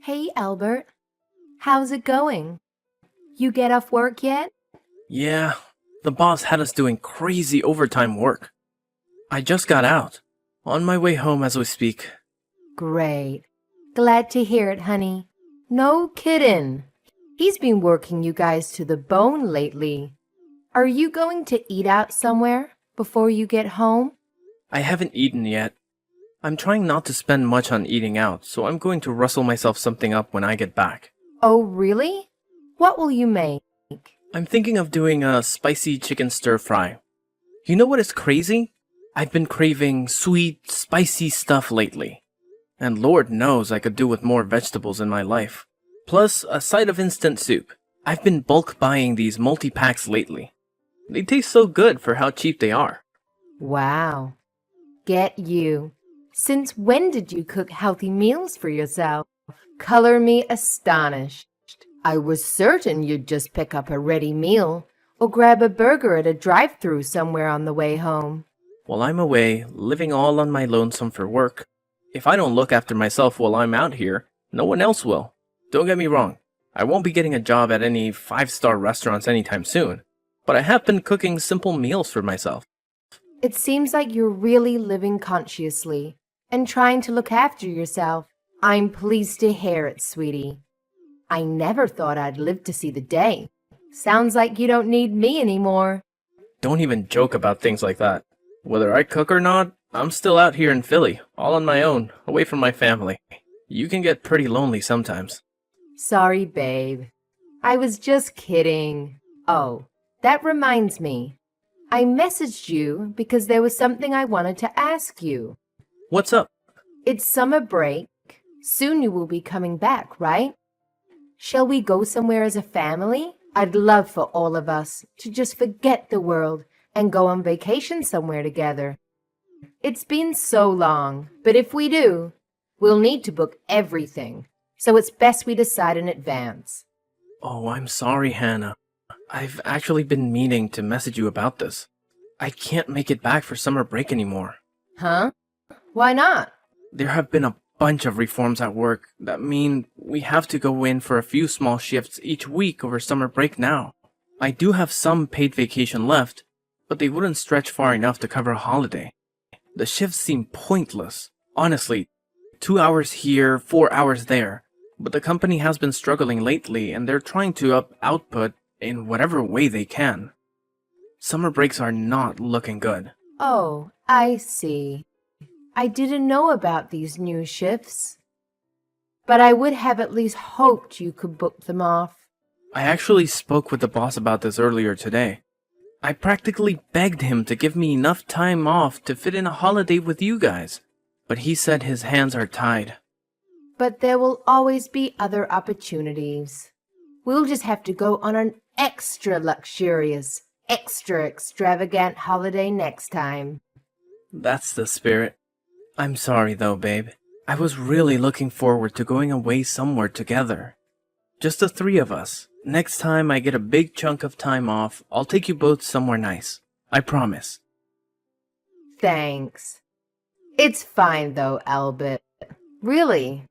Hey, Albert. How's it going? You get off work yet? Yeah, the boss had us doing crazy overtime work. I just got out. On my way home as we speak. Great. Glad to hear it, honey. No kidding. He's been working you guys to the bone lately. Are you going to eat out somewhere before you get home? I haven't eaten yet. I'm trying not to spend much on eating out, so I'm going to rustle myself something up when I get back. Oh, really? What will you make? I'm thinking of doing a spicy chicken stir fry. You know what is crazy? I've been craving sweet, spicy stuff lately. And Lord knows I could do with more vegetables in my life. Plus, a side of instant soup. I've been bulk buying these multi-packs lately. They taste so good for how cheap they are. Wow. Get you. Since when did you cook healthy meals for yourself? Color me astonished. I was certain you'd just pick up a ready meal or grab a burger at a drive-thru somewhere on the way home. While I'm away, living all on my lonesome for work, if I don't look after myself while I'm out here, no one else will. Don't get me wrong, I won't be getting a job at any 5-star restaurants anytime soon, but I have been cooking simple meals for myself. It seems like you're really living consciously and trying to look after yourself. I'm pleased to hear it, sweetie. I never thought I'd live to see the day. Sounds like you don't need me anymore. Don't even joke about things like that. Whether I cook or not, I'm still out here in Philly, all on my own, away from my family. You can get pretty lonely sometimes. Sorry, babe. I was just kidding. Oh, that reminds me. I messaged you because there was something I wanted to ask you. What's up? It's summer break. Soon you will be coming back, right? Shall we go somewhere as a family? I'd love for all of us to just forget the world and go on vacation somewhere together. It's been so long, but if we do, we'll need to book everything, so it's best we decide in advance. Oh, I'm sorry, Hannah. I've actually been meaning to message you about this. I can't make it back for summer break anymore. Huh? Why not? There have been a bunch of reforms at work that mean we have to go in for a few small shifts each week over summer break now. I do have some paid vacation left, but they wouldn't stretch far enough to cover a holiday. The shifts seem pointless. Honestly, 2 hours here, 4 hours there. But the company has been struggling lately and they're trying to up output in whatever way they can. Summer breaks are not looking good. Oh, I see. I didn't know about these new shifts, but I would have at least hoped you could book them off. I actually spoke with the boss about this earlier today. I practically begged him to give me enough time off to fit in a holiday with you guys, but he said his hands are tied. But there will always be other opportunities. We'll just have to go on an extra luxurious, extra extravagant holiday next time. That's the spirit. I'm sorry though, babe. I was really looking forward to going away somewhere together. Just the three of us. Next time I get a big chunk of time off, I'll take you both somewhere nice. I promise. Thanks. It's fine though, Albert. Really.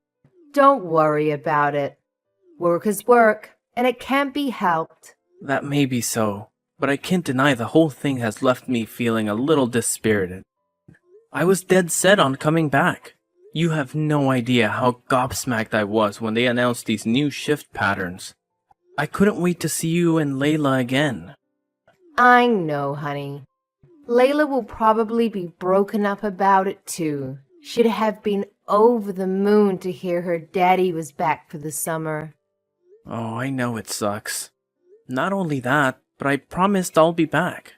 Don't worry about it. Work is work, and it can't be helped. That may be so, but I can't deny the whole thing has left me feeling a little dispirited. I was dead set on coming back. You have no idea how gobsmacked I was when they announced these new shift patterns. I couldn't wait to see you and Layla again. I know, honey. Layla will probably be broken up about it too. She'd have been over the moon to hear her daddy was back for the summer. Oh, I know it sucks. Not only that, but I promised I'll be back.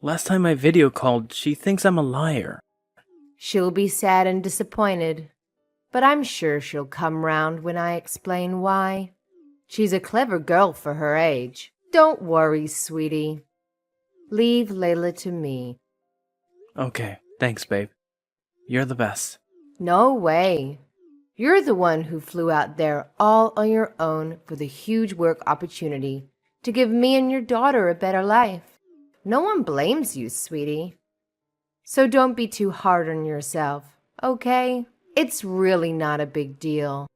Last time I video called, she thinks I'm a liar. She'll be sad and disappointed, but I'm sure she'll come round when I explain why. She's a clever girl for her age. Don't worry, sweetie. Leave Layla to me. Okay, thanks, babe. You're the best. No way. You're the one who flew out there all on your own for the huge work opportunity to give me and your daughter a better life. No one blames you, sweetie. So don't be too hard on yourself, okay? It's really not a big deal.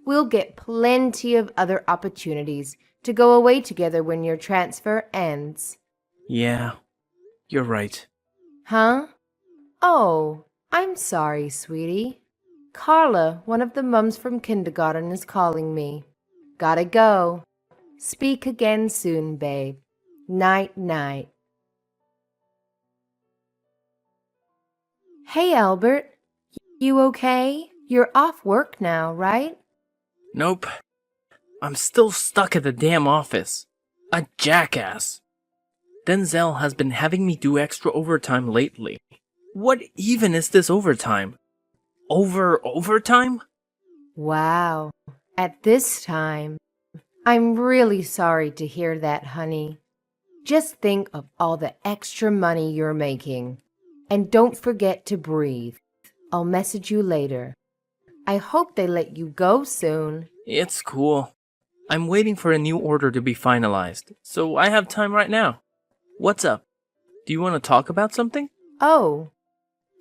We'll get plenty of other opportunities to go away together when your transfer ends. Yeah, you're right. Huh? Oh, I'm sorry, sweetie. Carla, one of the mums from kindergarten, is calling me. Gotta go. Speak again soon, babe. Night, night. Hey, Albert. You okay? You're off work now, right? Nope. I'm still stuck at the damn office. A jackass. Denzel has been having me do extra overtime lately. What even is this overtime? Overtime? Wow. At this time. I'm really sorry to hear that, honey. Just think of all the extra money you're making. And don't forget to breathe. I'll message you later. I hope they let you go soon. It's cool. I'm waiting for a new order to be finalized, so I have time right now. What's up? Do you want to talk about something? Oh,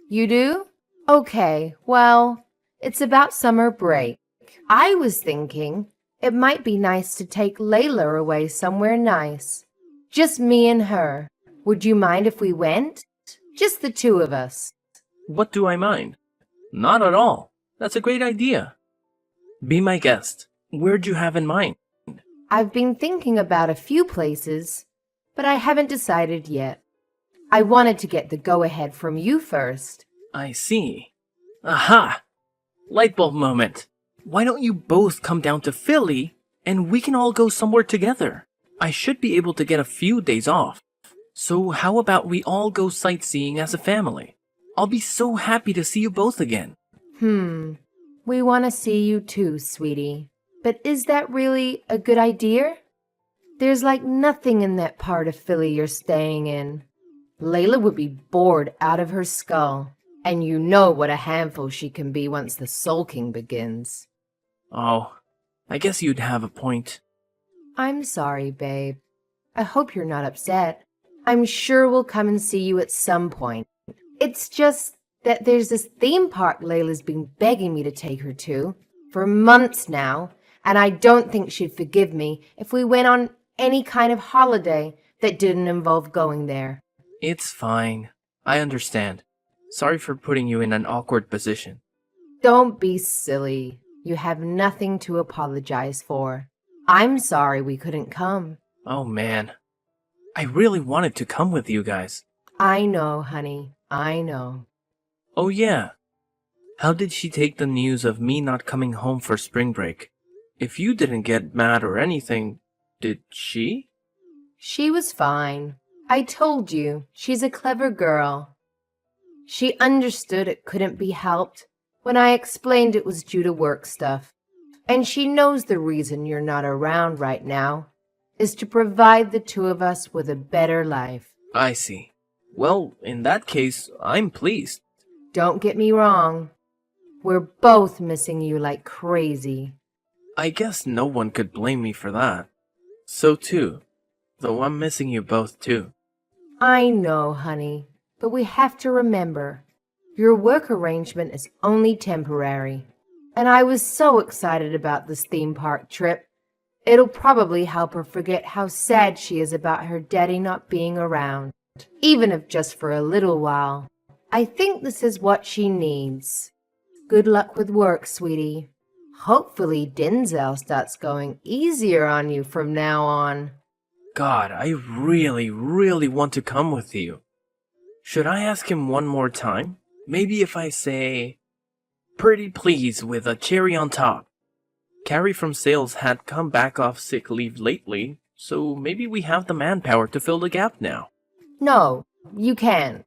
you do? Okay, well, it's about summer break. I was thinking it might be nice to take Layla away somewhere nice. Just me and her. Would you mind if we went? Just the two of us. What do I mind? Not at all. That's a great idea. Be my guest. Where'd you have in mind? I've been thinking about a few places, but I haven't decided yet. I wanted to get the go-ahead from you first. I see. Aha! Light bulb moment. Why don't you both come down to Philly and we can all go somewhere together? I should be able to get a few days off. So how about we all go sightseeing as a family? I'll be so happy to see you both again. We want to see you too, sweetie. But is that really a good idea? There's like nothing in that part of Philly you're staying in. Layla would be bored out of her skull, and you know what a handful she can be once the sulking begins. Oh, I guess you'd have a point. I'm sorry, babe. I hope you're not upset. I'm sure we'll come and see you at some point. It's just that there's this theme park Layla's been begging me to take her to for months now, and I don't think she'd forgive me if we went on any kind of holiday that didn't involve going there. It's fine. I understand. Sorry for putting you in an awkward position. Don't be silly. You have nothing to apologize for. I'm sorry we couldn't come. Oh man. I really wanted to come with you guys. I know, honey. I know. Oh yeah. How did she take the news of me not coming home for spring break? If you didn't get mad or anything, did she? She was fine. I told you, she's a clever girl. She understood it couldn't be helped when I explained it was due to work stuff. And she knows the reason you're not around right now is to provide the two of us with a better life. I see. Well, in that case, I'm pleased. Don't get me wrong. We're both missing you like crazy. I guess no one could blame me for that. So too, though I'm missing you both too. I know, honey, but we have to remember, your work arrangement is only temporary. And I was so excited about this theme park trip. It'll probably help her forget how sad she is about her daddy not being around, even if just for a little while. I think this is what she needs. Good luck with work, sweetie. Hopefully Denzel starts going easier on you from now on. God, I really want to come with you. Should I ask him one more time? Maybe if I say, pretty please with a cherry on top. Carrie from sales had come back off sick leave lately, so maybe we have the manpower to fill the gap now. No, you can't.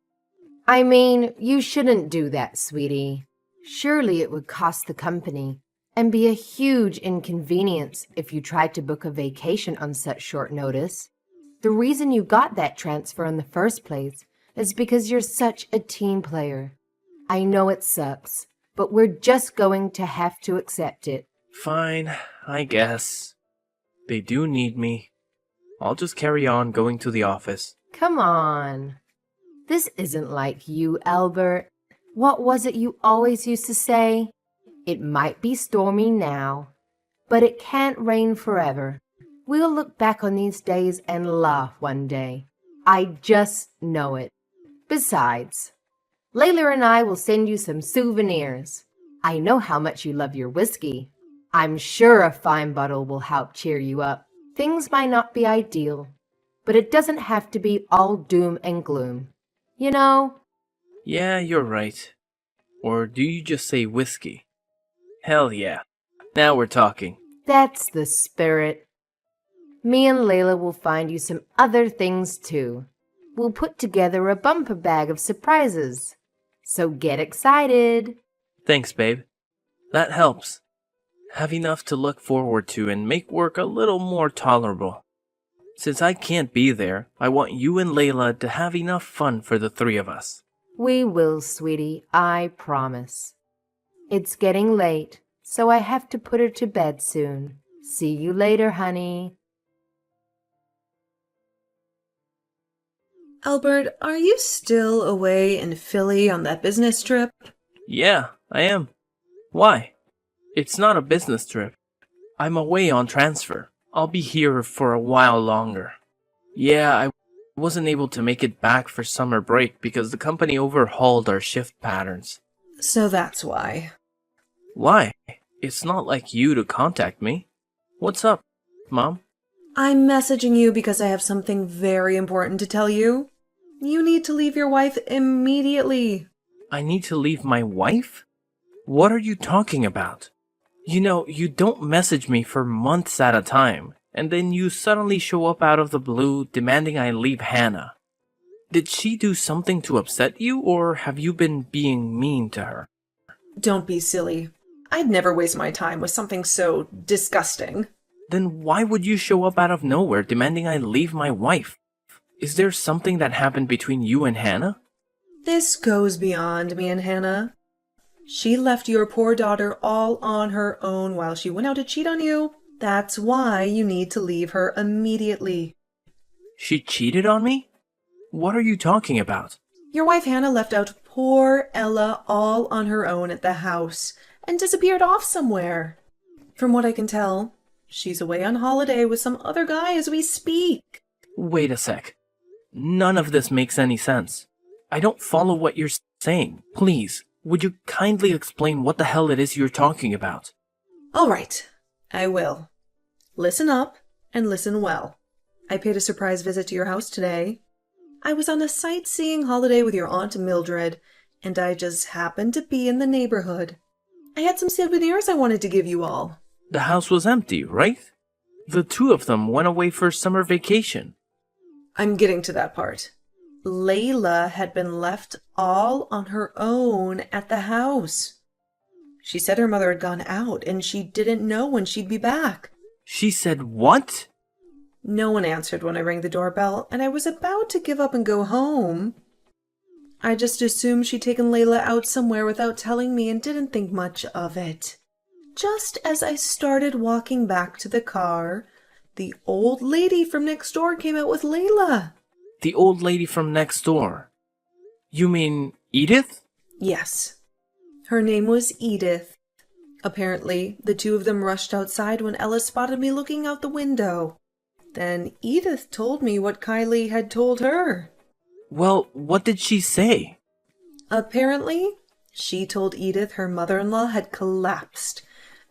I mean, you shouldn't do that, sweetie. Surely it would cost the company and be a huge inconvenience if you tried to book a vacation on such short notice. The reason you got that transfer in the first place is because you're such a team player. I know it sucks, but we're just going to have to accept it. Fine, I guess. They do need me. I'll just carry on going to the office. Come on. This isn't like you, Albert. What was it you always used to say? It might be stormy now, But it can't rain forever. We'll look back on these days and laugh one day. I just know it. Besides, Layla and I will send you some souvenirs. I know how much you love your whiskey. I'm sure a fine bottle will help cheer you up. Things might not be ideal, but it doesn't have to be all doom and gloom. You know? Yeah, you're right. Or do you just say whiskey? Hell yeah. Now we're talking. That's the spirit. Me and Layla will find you some other things too. We'll put together a bumper bag of surprises. So get excited. Thanks, babe. That helps. Have enough to look forward to and make work a little more tolerable. Since I can't be there, I want you and Layla to have enough fun for the three of us. We will, sweetie, I promise. It's getting late, so I have to put her to bed soon. See you later, honey. Albert, are you still away in Philly on that business trip? Yeah, I am. Why? It's not a business trip. I'm away on transfer. I'll be here for a while longer. Yeah, I wasn't able to make it back for summer break because the company overhauled our shift patterns. So that's why. Why? It's not like you to contact me. What's up, Mom? I'm messaging you because I have something very important to tell you. You need to leave your wife immediately. I need to leave my wife? What are you talking about? You know, you don't message me for months at a time, and then you suddenly show up out of the blue demanding I leave Hannah. Did she do something to upset you, or have you been being mean to her? Don't be silly. I'd never waste my time with something so disgusting. Then why would you show up out of nowhere demanding I leave my wife? Is there something that happened between you and Hannah? This goes beyond me and Hannah. She left your poor daughter all on her own while she went out to cheat on you. That's why you need to leave her immediately. She cheated on me? What are you talking about? Your wife Hannah left out poor Ella all on her own at the house and disappeared off somewhere. From what I can tell, she's away on holiday with some other guy as we speak. Wait a sec. None of this makes any sense. I don't follow what you're saying. Please, would you kindly explain what the hell it is you're talking about? All right, I will. Listen up and listen well. I paid a surprise visit to your house today. I was on a sightseeing holiday with your Aunt Mildred, and I just happened to be in the neighborhood. I had some souvenirs I wanted to give you all. The house was empty, right? The two of them went away for summer vacation. I'm getting to that part. Layla had been left all on her own at the house. She said her mother had gone out and she didn't know when she'd be back. She said what? No one answered when I rang the doorbell, and I was about to give up and go home. I just assumed she'd taken Layla out somewhere without telling me and didn't think much of it. Just as I started walking back to the car, the old lady from next door came out with Layla. The old lady from next door. You mean Edith? Yes. Her name was Edith. Apparently, the two of them rushed outside when Ella spotted me looking out the window. Then Edith told me what Kylie had told her. Well, what did she say? Apparently, she told Edith her mother-in-law had collapsed,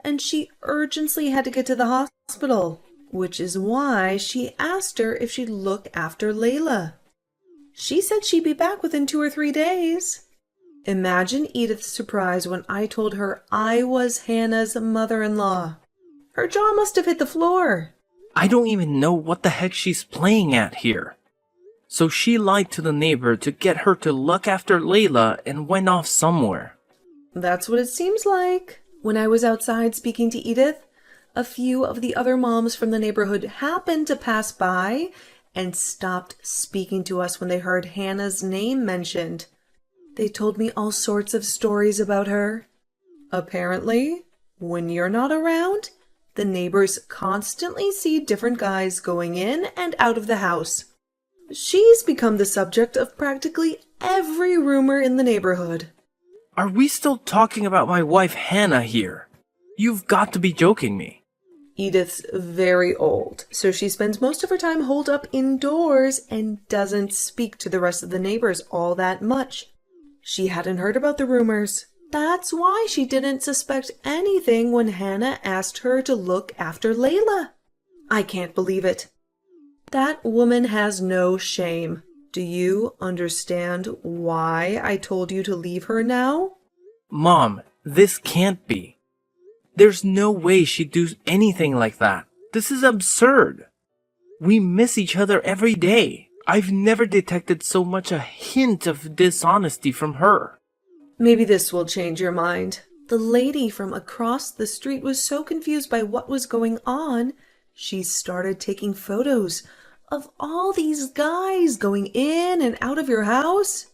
and she urgently had to get to the hospital, which is why she asked her if she'd look after Layla. She said she'd be back within 2 or 3 days. Imagine Edith's surprise when I told her I was Hannah's mother-in-law. Her jaw must have hit the floor. I don't even know what the heck she's playing at here. So she lied to the neighbor to get her to look after Layla and went off somewhere. That's what it seems like. When I was outside speaking to Edith, a few of the other moms from the neighborhood happened to pass by and stopped speaking to us when they heard Hannah's name mentioned. They told me all sorts of stories about her. Apparently, when you're not around, the neighbors constantly see different guys going in and out of the house. She's become the subject of practically every rumor in the neighborhood. Are we still talking about my wife Hannah here? You've got to be joking me. Edith's very old, so she spends most of her time holed up indoors and doesn't speak to the rest of the neighbors all that much. She hadn't heard about the rumors. That's why she didn't suspect anything when Hannah asked her to look after Layla. I can't believe it. That woman has no shame. Do you understand why I told you to leave her now? Mom, this can't be. There's no way she'd do anything like that. This is absurd. We miss each other every day. I've never detected so much a hint of dishonesty from her. Maybe this will change your mind. The lady from across the street was so confused by what was going on, she started taking photos of all these guys going in and out of your house.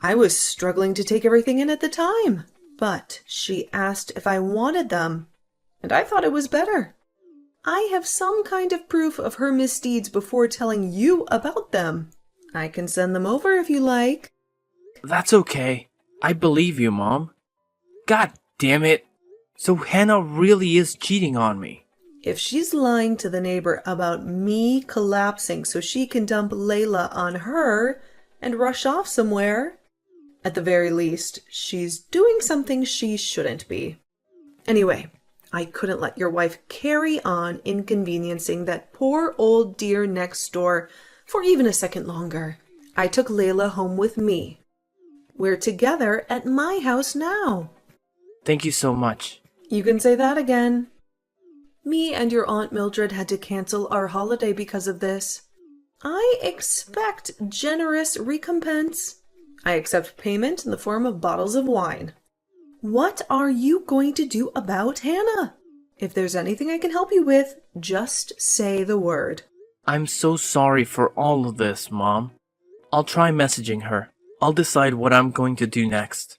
I was struggling to take everything in at the time, but she asked if I wanted them, and I thought it was better. I have some kind of proof of her misdeeds before telling you about them. I can send them over if you like. That's okay. I believe you, Mom. God damn it. So Hannah really is cheating on me. If she's lying to the neighbor about me collapsing so she can dump Layla on her and rush off somewhere, at the very least, she's doing something she shouldn't be. Anyway, I couldn't let your wife carry on inconveniencing that poor old dear next door for even a second longer. I took Layla home with me. We're together at my house now. Thank you so much. You can say that again. Me and your Aunt Mildred had to cancel our holiday because of this. I expect generous recompense. I accept payment in the form of bottles of wine. What are you going to do about Hannah? If there's anything I can help you with, just say the word. I'm so sorry for all of this, Mom. I'll try messaging her. I'll decide what I'm going to do next.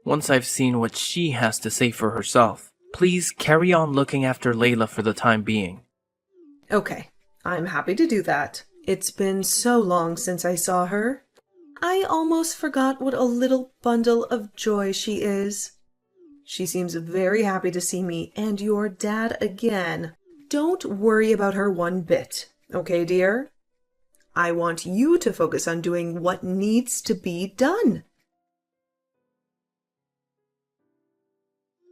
Once I've seen what she has to say for herself. Please carry on looking after Layla for the time being. Okay, I'm happy to do that. It's been so long since I saw her. I almost forgot what a little bundle of joy she is. She seems very happy to see me and your dad again. Don't worry about her one bit, okay, dear? I want you to focus on doing what needs to be done.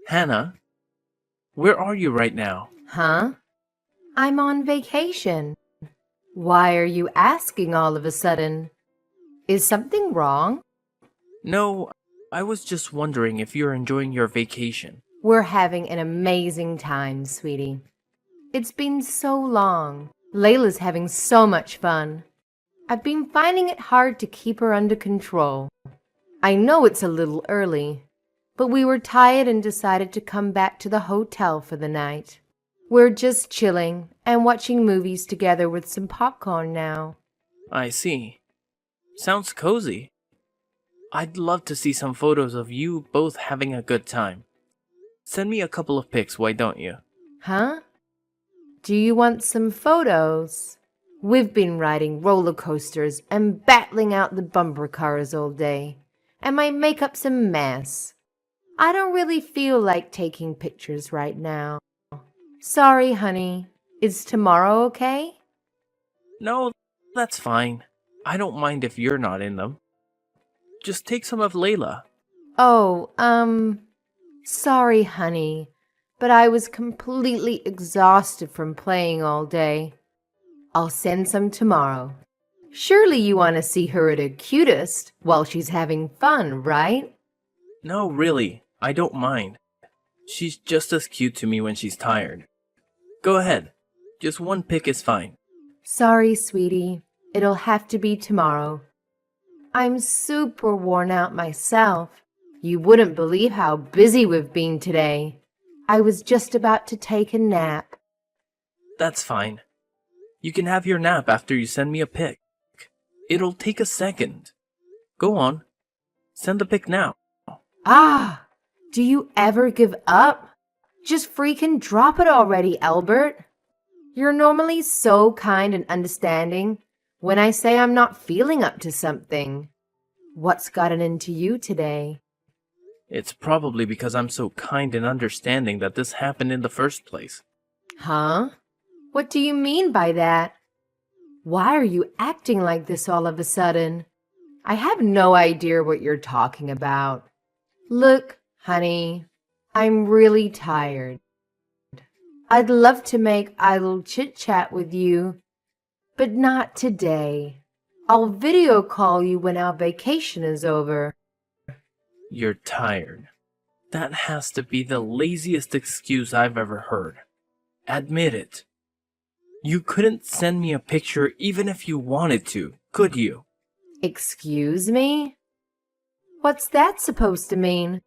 Hannah, where are you right now? Huh? I'm on vacation. Why are you asking all of a sudden? Is something wrong? No, I was just wondering if you're enjoying your vacation. We're having an amazing time, sweetie. It's been so long. Layla's having so much fun. I've been finding it hard to keep her under control. I know it's a little early, but we were tired and decided to come back to the hotel for the night. We're just chilling and watching movies together with some popcorn now. I see. Sounds cozy. I'd love to see some photos of you both having a good time. Send me a couple of pics, why don't you? Huh? Do you want some photos? We've been riding roller coasters and battling out the bumper cars all day, and my makeup's a mess. I don't really feel like taking pictures right now. Sorry, honey. Is tomorrow okay? No, that's fine. I don't mind if you're not in them. Just take some of Layla. Oh, sorry, honey, but I was completely exhausted from playing all day. I'll send some tomorrow. Surely you want to see her at her cutest while she's having fun, right? No, really, I don't mind. She's just as cute to me when she's tired. Go ahead. Just one pic is fine. Sorry, sweetie. It'll have to be tomorrow. I'm super worn out myself. You wouldn't believe how busy we've been today. I was just about to take a nap. That's fine. You can have your nap after you send me a pic. It'll take a second. Go on. Send the pic now. Ah! Do you ever give up? Just freaking drop it already, Albert. You're normally so kind and understanding when I say I'm not feeling up to something. What's gotten into you today? It's probably because I'm so kind and understanding that this happened in the first place. Huh? What do you mean by that? Why are you acting like this all of a sudden? I have no idea what you're talking about. Look, honey, I'm really tired. I'd love to make idle chit-chat with you, but not today. I'll video call you when our vacation is over. You're tired. That has to be the laziest excuse I've ever heard. Admit it. You couldn't send me a picture even if you wanted to, could you? Excuse me? What's that supposed to mean?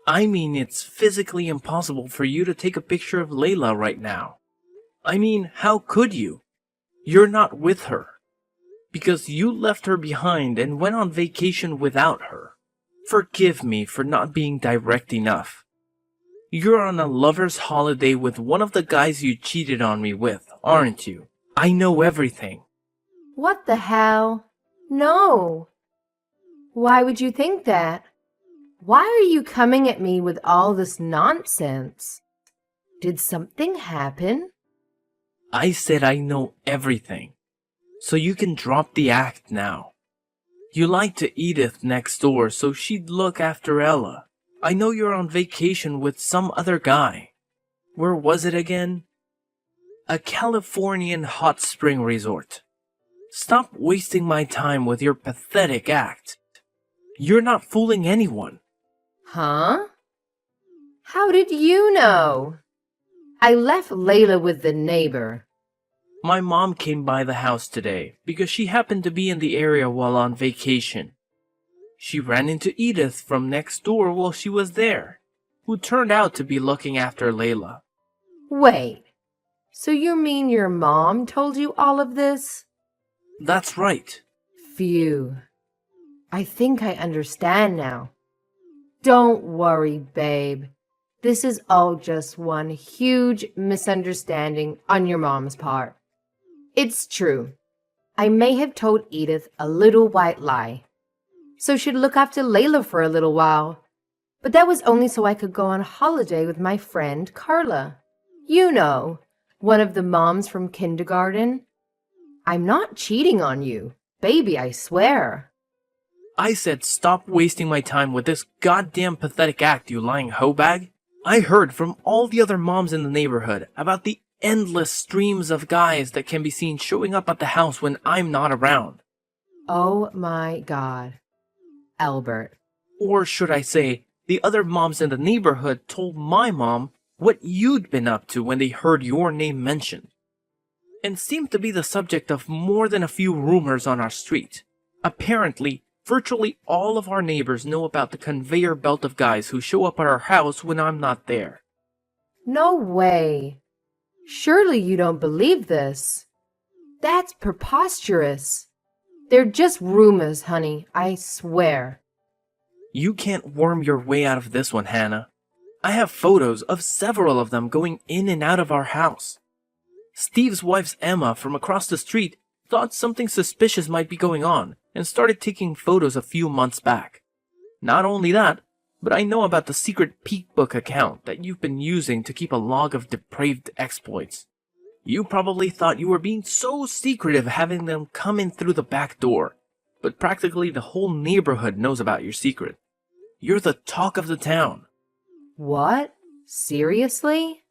I mean, it's physically impossible for you to take a picture of Layla right now. I mean, how could you? You're not with her. Because you left her behind and went on vacation without her. Forgive me for not being direct enough. You're on a lover's holiday with one of the guys you cheated on me with, aren't you? I know everything. What the hell? No. Why would you think that? Why are you coming at me with all this nonsense? Did something happen? I said I know everything. So you can drop the act now. You lied to Edith next door so she'd look after Ella. I know you're on vacation with some other guy. Where was it again? A Californian hot spring resort. Stop wasting my time with your pathetic act. You're not fooling anyone. Huh? How did you know? I left Layla with the neighbor. My mom came by the house today because she happened to be in the area while on vacation. She ran into Edith from next door while she was there, who turned out to be looking after Layla. Wait, so you mean your mom told you all of this? That's right. Phew. I think I understand now. Don't worry, babe. This is all just one huge misunderstanding on your mom's part. It's true. I may have told Edith a little white lie, so she'd look after Layla for a little while. But that was only so I could go on holiday with my friend Carla. You know, one of the moms from kindergarten. I'm not cheating on you, baby, I swear. I said stop wasting my time with this goddamn pathetic act, you lying hoe bag. I heard from all the other moms in the neighborhood about the endless streams of guys that can be seen showing up at the house when I'm not around. Oh my God. Albert. Or should I say, the other moms in the neighborhood told my mom what you'd been up to when they heard your name mentioned, and seemed to be the subject of more than a few rumors on our street. Apparently, virtually all of our neighbors know about the conveyor belt of guys who show up at our house when I'm not there. No way. Surely you don't believe this. That's preposterous. They're just rumors, honey, I swear. You can't worm your way out of this one, Hannah. I have photos of several of them going in and out of our house. Steve's wife's Emma from across the street thought something suspicious might be going on and started taking photos a few months back. Not only that, but I know about the secret peek book account that you've been using to keep a log of depraved exploits. You probably thought you were being so secretive having them come in through the back door, but practically the whole neighborhood knows about your secret. You're the talk of the town. What? Seriously?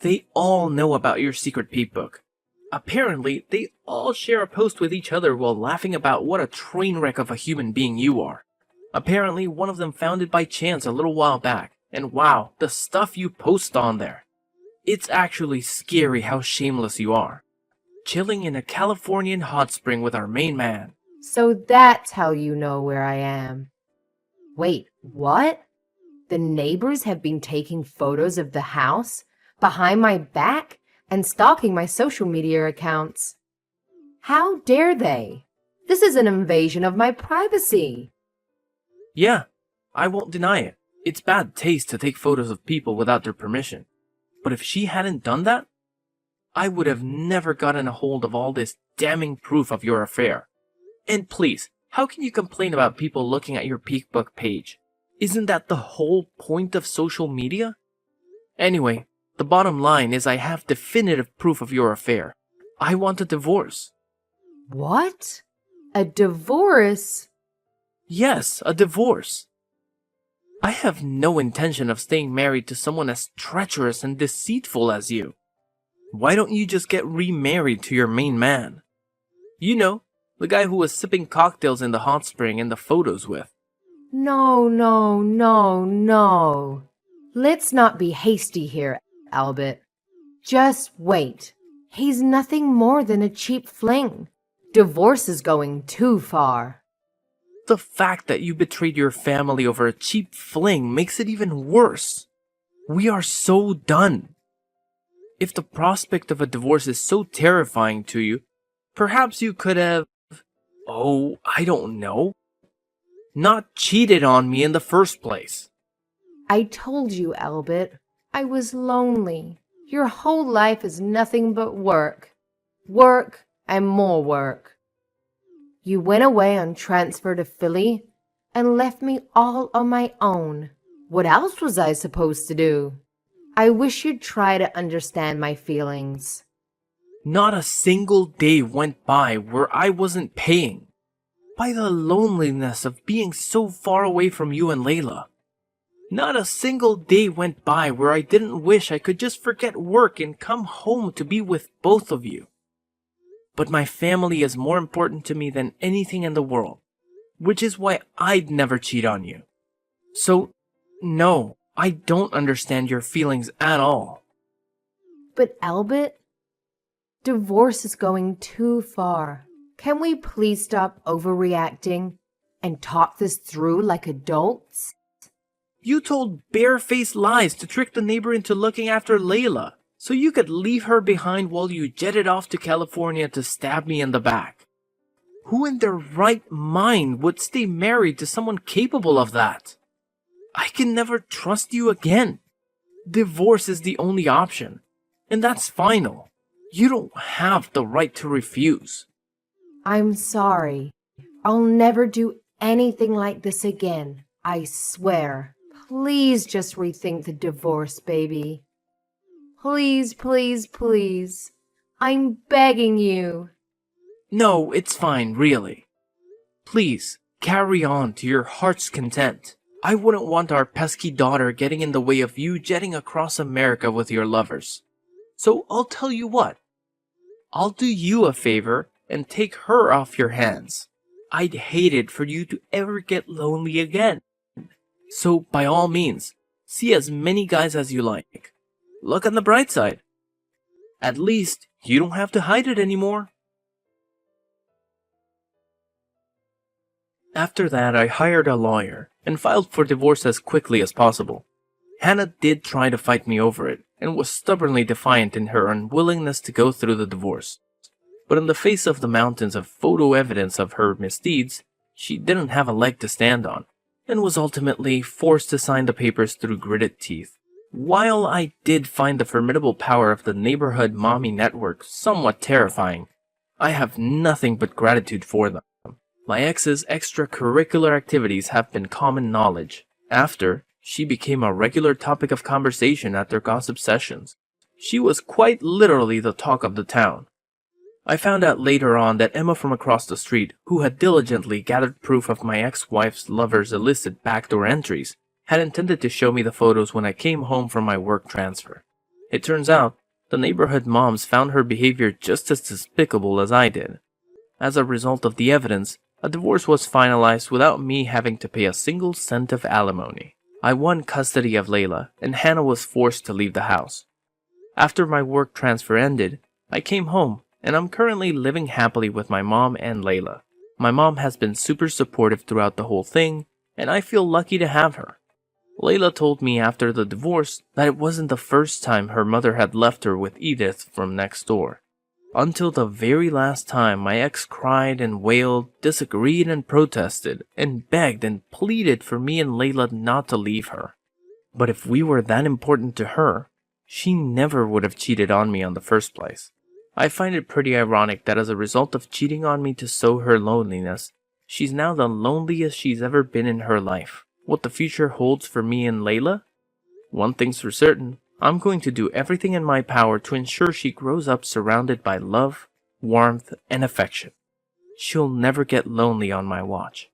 They all know about your secret peep book. Apparently, they all share a post with each other while laughing about what a train wreck of a human being you are. Apparently, one of them found it by chance a little while back, and wow, the stuff you post on there. It's actually scary how shameless you are. Chilling in a Californian hot spring with our main man. So that's how you know where I am. Wait, what? The neighbors have been taking photos of the house behind my back and stalking my social media accounts. How dare they? This is an invasion of my privacy. Yeah, I won't deny it. It's bad taste to take photos of people without their permission. But if she hadn't done that, I would have never gotten a hold of all this damning proof of your affair. And please, how can you complain about people looking at your peek book page? Isn't that the whole point of social media? Anyway, The bottom line is I have definitive proof of your affair. I want a divorce. What? A divorce? Yes, a divorce. I have no intention of staying married to someone as treacherous and deceitful as you. Why don't you just get remarried to your main man? You know, the guy who was sipping cocktails in the hot spring in the photos with. No, no, no, no. Let's not be hasty here, Albert. Just wait. He's nothing more than a cheap fling. Divorce is going too far. The fact that you betrayed your family over a cheap fling makes it even worse. We are so done. If the prospect of a divorce is so terrifying to you, perhaps you could have, I don't know, not cheated on me in the first place. I told you, Albert, I was lonely. Your whole life is nothing but work. Work and more work. You went away on transfer to Philly and left me all on my own. What else was I supposed to do? I wish you'd try to understand my feelings. Not a single day went by where I wasn't paying. By the loneliness of being so far away from you and Layla. Not a single day went by where I didn't wish I could just forget work and come home to be with both of you. But my family is more important to me than anything in the world, which is why I'd never cheat on you. So, no, I don't understand your feelings at all. But Albert, divorce is going too far. Can we please stop overreacting and talk this through like adults? You told barefaced lies to trick the neighbor into looking after Layla, so you could leave her behind while you jetted off to California to stab me in the back. Who in their right mind would stay married to someone capable of that? I can never trust you again. Divorce is the only option, and that's final. You don't have the right to refuse. I'm sorry. I'll never do anything like this again. I swear. Please just rethink the divorce, baby. Please, please, please. I'm begging you. No, it's fine, really. Please, carry on to your heart's content. I wouldn't want our pesky daughter getting in the way of you jetting across America with your lovers. So I'll tell you what. I'll do you a favor and take her off your hands. I'd hate it for you to ever get lonely again. So by all means, see as many guys as you like. Look on the bright side. At least you don't have to hide it anymore. After that, I hired a lawyer and filed for divorce as quickly as possible. Hannah did try to fight me over it and was stubbornly defiant in her unwillingness to go through the divorce. But in the face of the mountains of photo evidence of her misdeeds, she didn't have a leg to stand on and was ultimately forced to sign the papers through gritted teeth. While I did find the formidable power of the neighborhood mommy network somewhat terrifying, I have nothing but gratitude for them. My ex's extracurricular activities have been common knowledge. After, she became a regular topic of conversation at their gossip sessions. She was quite literally the talk of the town. I found out later on that Emma from across the street, who had diligently gathered proof of my ex-wife's lover's illicit backdoor entries, had intended to show me the photos when I came home from my work transfer. It turns out, the neighborhood moms found her behavior just as despicable as I did. As a result of the evidence, a divorce was finalized without me having to pay a single cent of alimony. I won custody of Layla, and Hannah was forced to leave the house. After my work transfer ended, I came home, and I'm currently living happily with my mom and Layla. My mom has been super supportive throughout the whole thing, and I feel lucky to have her. Layla told me after the divorce that it wasn't the first time her mother had left her with Edith from next door. Until the very last time, my ex cried and wailed, disagreed and protested, and begged and pleaded for me and Layla not to leave her. But if we were that important to her, she never would have cheated on me in the first place. I find it pretty ironic that as a result of cheating on me to sow her loneliness, she's now the loneliest she's ever been in her life. What the future holds for me and Layla? One thing's for certain, I'm going to do everything in my power to ensure she grows up surrounded by love, warmth, and affection. She'll never get lonely on my watch.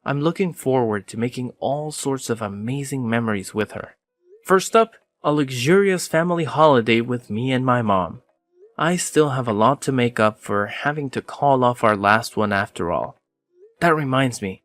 I'm looking forward to making all sorts of amazing memories with her. First up, a luxurious family holiday with me and my mom. I still have a lot to make up for having to call off our last one after all. That reminds me,